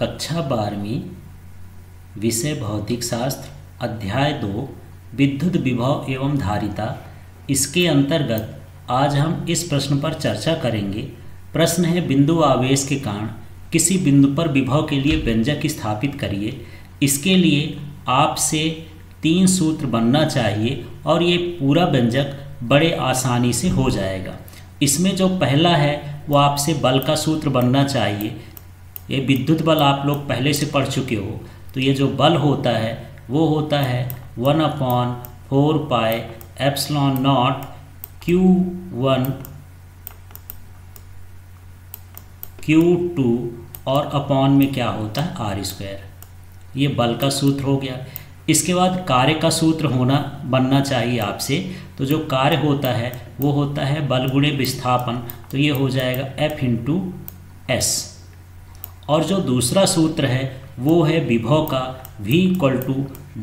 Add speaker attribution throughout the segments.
Speaker 1: कक्षा 12वीं विषय भौतिक शास्त्र अध्याय 2 विद्युत विभव एवं धारिता। इसके अंतर्गत आज हम इस प्रश्न पर चर्चा करेंगे। प्रश्न है, बिंदु आवेश के कारण किसी बिंदु पर विभव के लिए व्यंजक स्थापित करिए। इसके लिए आपसे 3 सूत्र बनना चाहिए और ये पूरा व्यंजक बड़े आसानी से हो जाएगा। इसमें जो पहला है वो आपसे बल का सूत्र बनना चाहिए। ये विद्युत बल आप लोग पहले से पढ़ चुके हो, तो ये जो बल होता है वो होता है 1/4 pi epsilon not Q1 Q2 और अपॉन में क्या होता है R²। ये बल का सूत्र हो गया। इसके बाद कार्य का सूत्र बनना चाहिए आपसे। तो जो कार्य होता है वो होता है बल गुणे विस्थापन, तो ये हो जाएगा F × S। और जो दूसरा सूत्र है वो है विभव का V =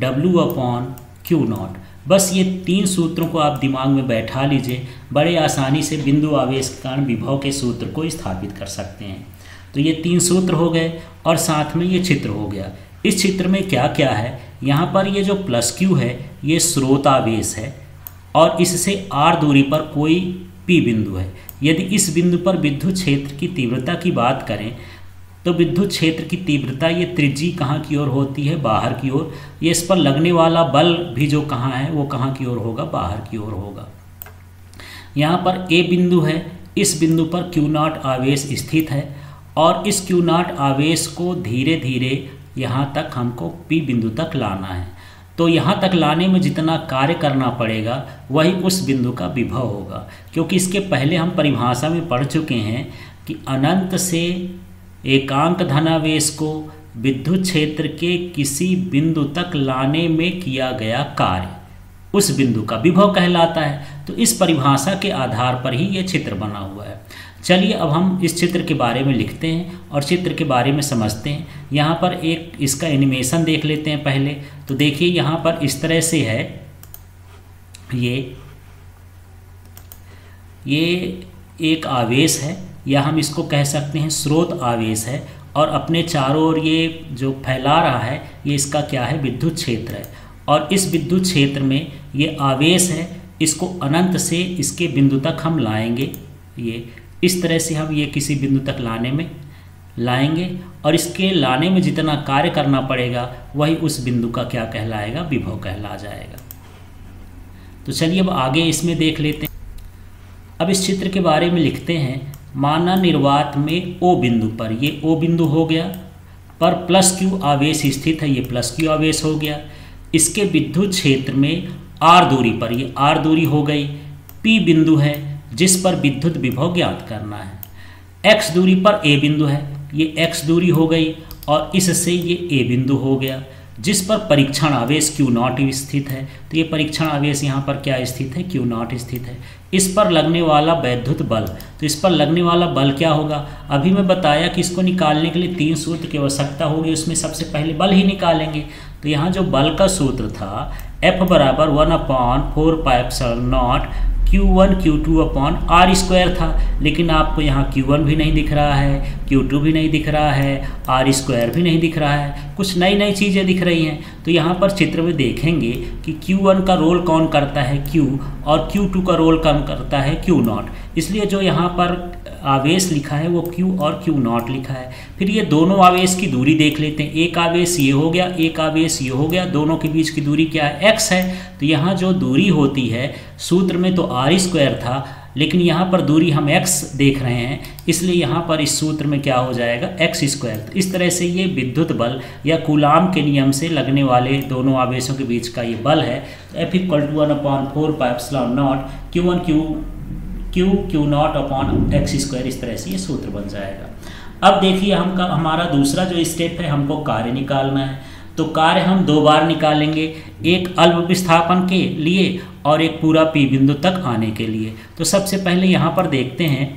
Speaker 1: W/Q0। बस ये 3 सूत्रों को आप दिमाग में बैठा लीजिए, बड़े आसानी से बिंदु आवेश के कारण विभव के सूत्र को स्थापित कर सकते हैं। तो ये 3 सूत्र हो गए और साथ में ये चित्र हो गया। इस चित्र में क्या क्या है, यहाँ पर ये जो +Q है ये स्रोत आवेश है और इससे R दूरी पर कोई P बिंदु है। यदि इस बिंदु पर विद्युत क्षेत्र की तीव्रता की बात करें तो विद्युत क्षेत्र की तीव्रता ये त्रिज्यी कहाँ की ओर होती है, बाहर की ओर। ये इस पर लगने वाला बल भी जो कहाँ है वो कहाँ की ओर होगा, बाहर की ओर होगा। यहाँ पर A बिंदु है, इस बिंदु पर Q0 आवेश स्थित है और इस Q0 आवेश को धीरे धीरे यहाँ तक हमको P बिंदु तक लाना है। तो यहाँ तक लाने में जितना कार्य करना पड़ेगा वही उस बिंदु का विभव होगा, क्योंकि इसके पहले हम परिभाषा में पढ़ चुके हैं कि अनंत से एकांक धनावेश को विद्युत क्षेत्र के किसी बिंदु तक लाने में किया गया कार्य उस बिंदु का विभव कहलाता है। तो इस परिभाषा के आधार पर ही ये चित्र बना हुआ है। चलिए अब हम इस चित्र के बारे में लिखते हैं और चित्र के बारे में समझते हैं। यहाँ पर एक इसका एनिमेशन देख लेते हैं पहले। तो देखिए यहाँ पर इस तरह से है, ये एक आवेश है या हम इसको कह सकते हैं स्रोत आवेश है, और अपने चारों ओर ये जो फैला रहा है ये इसका क्या है, विद्युत क्षेत्र है। और इस विद्युत क्षेत्र में ये आवेश है, इसको अनंत से इसके बिंदु तक हम लाएंगे। ये इस तरह से हम ये किसी बिंदु तक लाने में लाएंगे और इसके लाने में जितना कार्य करना पड़ेगा वही उस बिंदु का क्या कहलाएगा, विभव कहला जाएगा। तो चलिए अब आगे इसमें देख लेते हैं। अब इस चित्र के बारे में लिखते हैं। माना निर्वात में O बिंदु पर, ये O बिंदु हो गया, पर +Q आवेश स्थित है, ये +Q आवेश हो गया। इसके विद्युत क्षेत्र में R दूरी पर, ये R दूरी हो गई, P बिंदु है जिस पर विद्युत विभव ज्ञात करना है। X दूरी पर A बिंदु है, ये X दूरी हो गई और इससे ये A बिंदु हो गया जिस पर परीक्षण आवेश Q0 स्थित है। तो ये परीक्षण आवेश यहाँ पर क्या स्थित है, Q0 स्थित है। इस पर लगने वाला वैद्युत बल, तो इस पर लगने वाला बल क्या होगा, अभी मैं बताया कि इसको निकालने के लिए 3 सूत्र की आवश्यकता होगी, उसमें सबसे पहले बल ही निकालेंगे। तो यहाँ जो बल का सूत्र था F = 1/4 pi epsilon not Q1 Q2/R² था, लेकिन आपको यहाँ Q1 भी नहीं दिख रहा है, Q2 भी नहीं दिख रहा है, R² भी नहीं दिख रहा है, कुछ नई नई चीज़ें दिख रही हैं। तो यहाँ पर चित्र में देखेंगे कि Q1 का रोल कौन करता है, Q, और Q2 का रोल कौन करता है, Q0। इसलिए जो यहाँ पर आवेश लिखा है वो Q और Q0 लिखा है। फिर ये दोनों आवेश की दूरी देख लेते हैं। एक आवेश ये हो गया, एक आवेश ये हो गया, दोनों के बीच की दूरी क्या है, x है। तो यहाँ जो दूरी होती है, सूत्र में तो R² था, लेकिन यहाँ पर दूरी हम x देख रहे हैं, इसलिए यहाँ पर इस सूत्र में क्या हो जाएगा, x²। तो इस तरह से ये विद्युत बल या कूलाम के नियम से लगने वाले दोनों आवेशों के बीच का ये बल है। तो F = 1/4 pi epsilon not Q1 Q0/x², इस तरह से ये सूत्र बन जाएगा। अब देखिए हमारा दूसरा जो स्टेप है, हमको कार्य निकालना है। तो कार्य हम 2 बार निकालेंगे, एक अल्प विस्थापन के लिए और एक पूरा P बिंदु तक आने के लिए। तो सबसे पहले यहाँ पर देखते हैं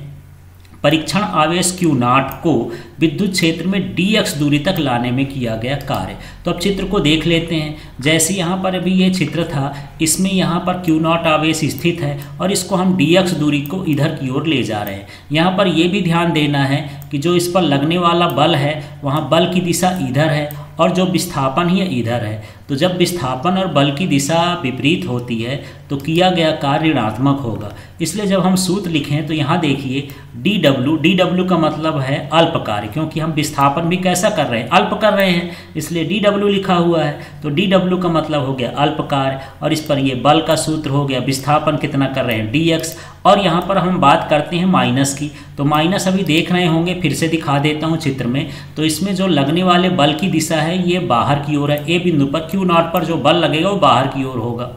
Speaker 1: परीक्षण आवेश Q0 को विद्युत क्षेत्र में dx दूरी तक लाने में किया गया कार्य। तो अब चित्र को देख लेते हैं। जैसे यहाँ पर अभी ये चित्र था, इसमें यहाँ पर Q0 आवेश स्थित है और इसको हम dx दूरी को इधर की ओर ले जा रहे हैं। यहाँ पर ये भी ध्यान देना है कि जो इस पर लगने वाला बल है वहाँ बल की दिशा इधर है और जो विस्थापन है इधर है। तो जब विस्थापन और बल की दिशा विपरीत होती है तो किया गया कार्य ऋणात्मक होगा। इसलिए जब हम सूत्र लिखें तो यहाँ देखिए dw का मतलब है अल्प कार्य, क्योंकि हम विस्थापन भी कैसा कर रहे हैं, अल्प कर रहे हैं, इसलिए dw लिखा हुआ है। तो dw का मतलब हो गया अल्प कार्य और इस पर ये बल का सूत्र हो गया, विस्थापन कितना कर रहे हैं dx। और यहाँ पर हम बात करते हैं माइनस की, तो माइनस अभी देख रहे होंगे, फिर से दिखा देता हूँ चित्र में। तो इसमें जो लगने वाले बल की दिशा है ये बाहर की ओर है। ए बिंदु पर Q0 पर जो बल लगेगा वो बाहर की ओर होगा।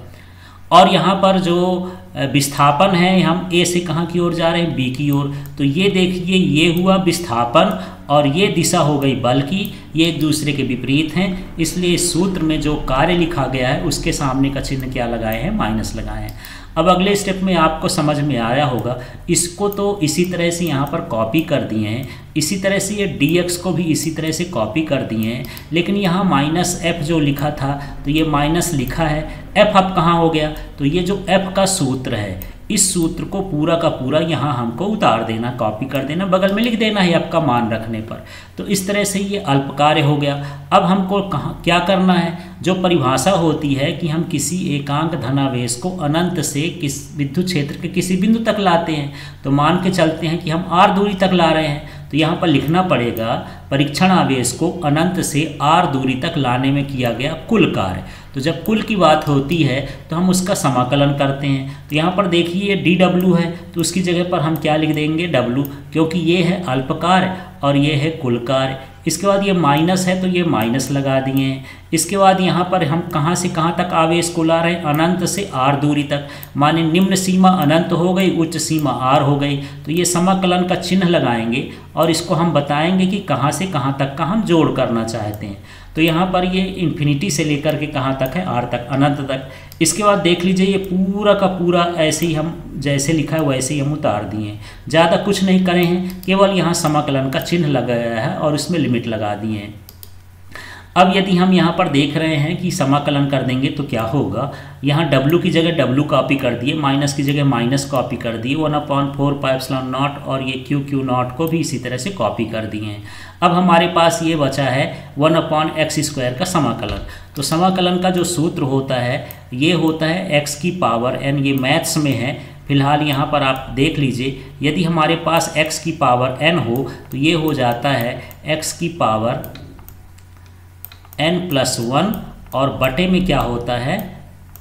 Speaker 1: और यहाँ पर जो विस्थापन है, हम ए से कहाँ की ओर जा रहे हैं, बी की ओर। तो ये देखिए ये हुआ विस्थापन और ये दिशा हो गई बल की, ये एक दूसरे के विपरीत हैं। इसलिए इस सूत्र में जो कार्य लिखा गया है उसके सामने का चिन्ह क्या लगाए हैं, माइनस लगाए हैं। अब अगले स्टेप में आपको समझ में आया होगा, इसको तो इसी तरह से यहाँ पर कॉपी कर दिए हैं, इसी तरह से ये dx को भी इसी तरह से कॉपी कर दिए हैं। लेकिन यहाँ माइनस f जो लिखा था तो ये माइनस लिखा है, f अब कहाँ हो गया, तो ये जो f का सूत्र है इस सूत्र को पूरा का पूरा यहाँ हमको उतार देना, कॉपी कर देना, बगल में लिख देना है आपका मान रखने पर। तो इस तरह से ये अल्प कार्य हो गया। अब हमको क्या करना है, जो परिभाषा होती है कि हम किसी एकांक धनावेश को अनंत से किस विद्युत क्षेत्र के किसी बिंदु तक लाते हैं। तो मान के चलते हैं कि हम r दूरी तक ला रहे हैं, तो यहाँ पर लिखना पड़ेगा परीक्षण आवेश को अनंत से r दूरी तक लाने में किया गया कुल कार्य। तो जब कुल की बात होती है तो हम उसका समाकलन करते हैं। तो यहाँ पर देखिए dw है तो उसकी जगह पर हम क्या लिख देंगे, w, क्योंकि ये है अल्प कार्य और ये है कुल कार्य। इसके बाद ये माइनस है तो ये माइनस लगा दिए हैं। इसके बाद यहाँ पर हम कहाँ से कहाँ तक आवेश को ला रहे हैं, अनंत से r दूरी तक। माने निम्न सीमा अनंत हो गई, उच्च सीमा r हो गई। तो ये समाकलन का चिन्ह लगाएंगे और इसको हम बताएंगे कि कहाँ से कहाँ तक का हम जोड़ करना चाहते हैं। तो यहाँ पर ये इन्फिनिटी से लेकर के कहाँ तक है, r तक, अनंत तक। इसके बाद देख लीजिए ये पूरा का पूरा ऐसे ही हम जैसे लिखा है वैसे ही हम उतार दिए हैं, ज़्यादा कुछ नहीं करे हैं, केवल यहाँ समाकलन का चिन्ह लगाया है और उसमें लिमिट लगा दिए हैं। अब यदि हम यहाँ पर देख रहे हैं कि समाकलन कर देंगे तो क्या होगा, यहाँ w की जगह w कॉपी कर दिए, माइनस की जगह माइनस कॉपी कर दिए, 1/4 पाई एप्सिलॉन नॉट और ये Q0 को भी इसी तरह से कॉपी कर दिए हैं। अब हमारे पास ये बचा है 1/x² का समाकलन। तो समाकलन का जो सूत्र होता है ये होता है x की पावर n, ये मैथ्स में है फिलहाल यहाँ पर आप देख लीजिए। यदि हमारे पास x की पावर n हो तो ये हो जाता है x की पावर n+1 और बटे में क्या होता है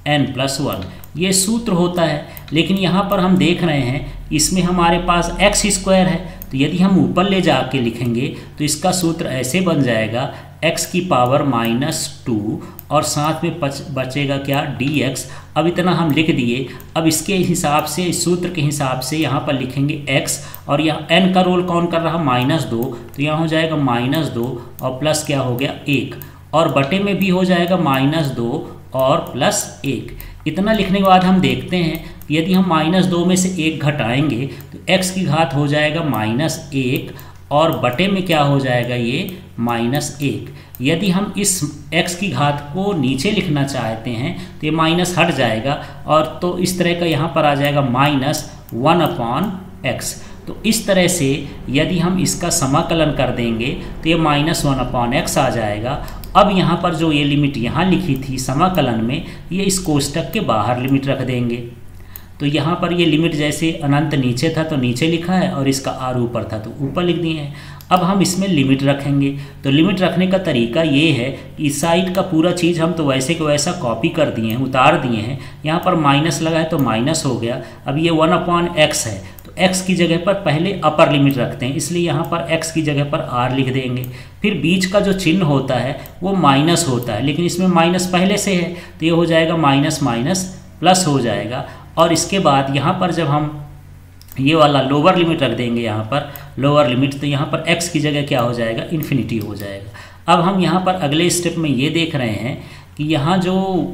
Speaker 1: n+1, ये सूत्र होता है। लेकिन यहाँ पर हम देख रहे हैं इसमें हमारे पास x² है, तो यदि हम ऊपर ले जाके लिखेंगे तो इसका सूत्र ऐसे बन जाएगा x की पावर -2 और साथ में बचेगा क्या, dx। अब इतना हम लिख दिए। अब इसके हिसाब से, इस सूत्र के हिसाब से यहाँ पर लिखेंगे x और यहाँ n का रोल कौन कर रहा, -2, तो यहाँ हो जाएगा -2 और प्लस क्या हो गया 1 और बटे में भी हो जाएगा -2 और +1। इतना लिखने के बाद हम देखते हैं यदि हम -2 में से 1 घटाएंगे तो x की घात हो जाएगा -1 और बटे में क्या हो जाएगा, ये -1। यदि हम इस x की घात को नीचे लिखना चाहते हैं तो ये माइनस हट जाएगा और तो इस तरह का यहाँ पर आ जाएगा -1/x। तो इस तरह से यदि हम इसका समाकलन कर देंगे तो ये -1/x आ जाएगा। अब यहाँ पर जो ये लिमिट यहाँ लिखी थी समाकलन में, ये इस कोष्टक के बाहर लिमिट रख देंगे। तो यहाँ पर ये लिमिट जैसे अनंत नीचे था तो नीचे लिखा है और इसका r ऊपर था तो ऊपर लिख दिए हैं। अब हम इसमें लिमिट रखेंगे। तो लिमिट रखने का तरीका ये है कि इस साइड का पूरा चीज़ हम तो वैसे को वैसा कॉपी कर दिए हैं, उतार दिए हैं। यहाँ पर माइनस लगा है तो माइनस हो गया। अब ये 1/x है तो x की जगह पर पहले अपर लिमिट रखते हैं, इसलिए यहाँ पर x की जगह पर r लिख देंगे। फिर बीच का जो चिन्ह होता है वो माइनस होता है, लेकिन इसमें माइनस पहले से है तो ये हो जाएगा माइनस प्लस हो जाएगा। और इसके बाद यहाँ पर जब हम ये वाला लोअर लिमिट रख देंगे, यहाँ पर लोअर लिमिट, तो यहाँ पर x की जगह क्या हो जाएगा, इन्फिनिटी हो जाएगा। अब हम यहाँ पर अगले स्टेप में ये देख रहे हैं कि यहाँ जो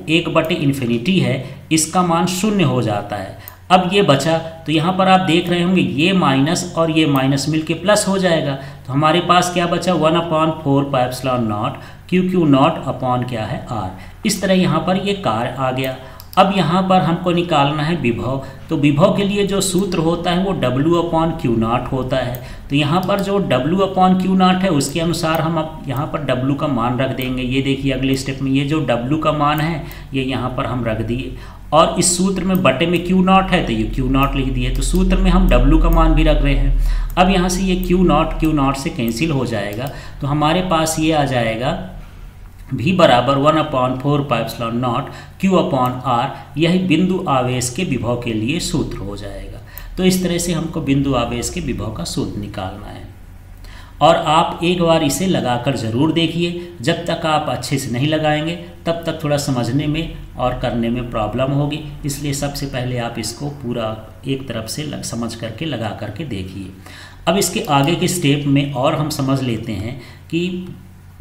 Speaker 1: 1/∞ है इसका मान 0 हो जाता है। अब ये बचा, तो यहाँ पर आप देख रहे होंगे ये माइनस और ये माइनस मिलके प्लस हो जाएगा। तो हमारे पास क्या बचा 1/4πε0 Q0 अपॉन क्या है R। इस तरह यहाँ पर ये कार्य आ गया। अब यहाँ पर हमको निकालना है विभव। तो विभव के लिए जो सूत्र होता है वो W/Q0 होता है। तो यहाँ पर जो W/Q0 है उसके अनुसार हम अब यहाँ पर W का मान रख देंगे। ये देखिए अगले स्टेप में ये जो W का मान है ये यहाँ पर हम रख दिए, और इस सूत्र में बटे में Q0 है तो ये Q0 लिख दिए। तो सूत्र में हम W का मान भी रख रहे हैं। अब यहाँ से ये Q0 से कैंसिल हो जाएगा, तो हमारे पास ये आ जाएगा V बराबर 1/4πε0 Q/R। यही बिंदु आवेश के विभव के लिए सूत्र हो जाएगा। तो इस तरह से हमको बिंदु आवेश के विभव का सूत्र निकालना है, और आप एक बार इसे लगाकर ज़रूर देखिए। जब तक आप अच्छे से नहीं लगाएंगे तब तक थोड़ा समझने में और करने में प्रॉब्लम होगी। इसलिए सबसे पहले आप इसको पूरा एक तरफ से समझ करके लगा करके देखिए। अब इसके आगे के स्टेप में और हम समझ लेते हैं कि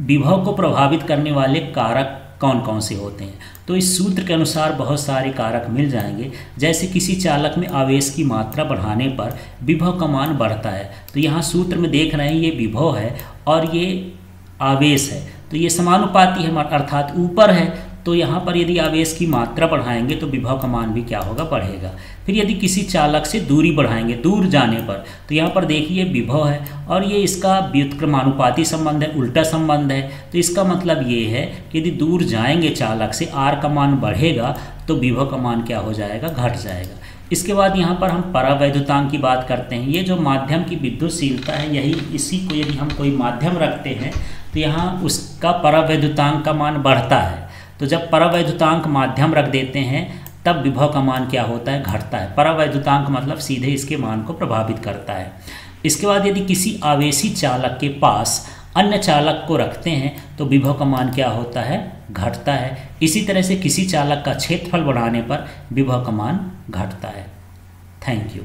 Speaker 1: विभव को प्रभावित करने वाले कारक कौन कौन से होते हैं। तो इस सूत्र के अनुसार बहुत सारे कारक मिल जाएंगे। जैसे किसी चालक में आवेश की मात्रा बढ़ाने पर विभव का मान बढ़ता है। तो यहाँ सूत्र में देख रहे हैं ये विभव है और ये आवेश है, तो ये समानुपाती है, अर्थात ऊपर है। तो यहाँ पर यदि आवेश की मात्रा बढ़ाएंगे तो विभव का मान भी क्या होगा, बढ़ेगा। फिर यदि किसी चालक से दूरी बढ़ाएंगे दूर जाने पर, तो यहाँ पर देखिए विभव है और ये इसका व्युत्क्रमानुपाती संबंध है, उल्टा संबंध है। तो इसका मतलब ये है कि यदि दूर जाएंगे चालक से R का मान बढ़ेगा तो विभव का मान क्या हो जाएगा, घट जाएगा। इसके बाद यहाँ पर हम परावैद्युतांक की बात करते हैं। ये जो माध्यम की विद्युतशीलता है, यही इसी को यदि हम कोई माध्यम रखते हैं तो यहाँ उसका परावैद्युतांक का मान बढ़ता है। तो जब परावैद्युतांक माध्यम रख देते हैं तब विभव का मान क्या होता है, घटता है। परावैद्युतांक मतलब सीधे इसके मान को प्रभावित करता है। इसके बाद यदि किसी आवेशी चालक के पास अन्य चालक को रखते हैं तो विभव का मान क्या होता है, घटता है। इसी तरह से किसी चालक का क्षेत्रफल बढ़ाने पर विभव का मान घटता है। Thank you.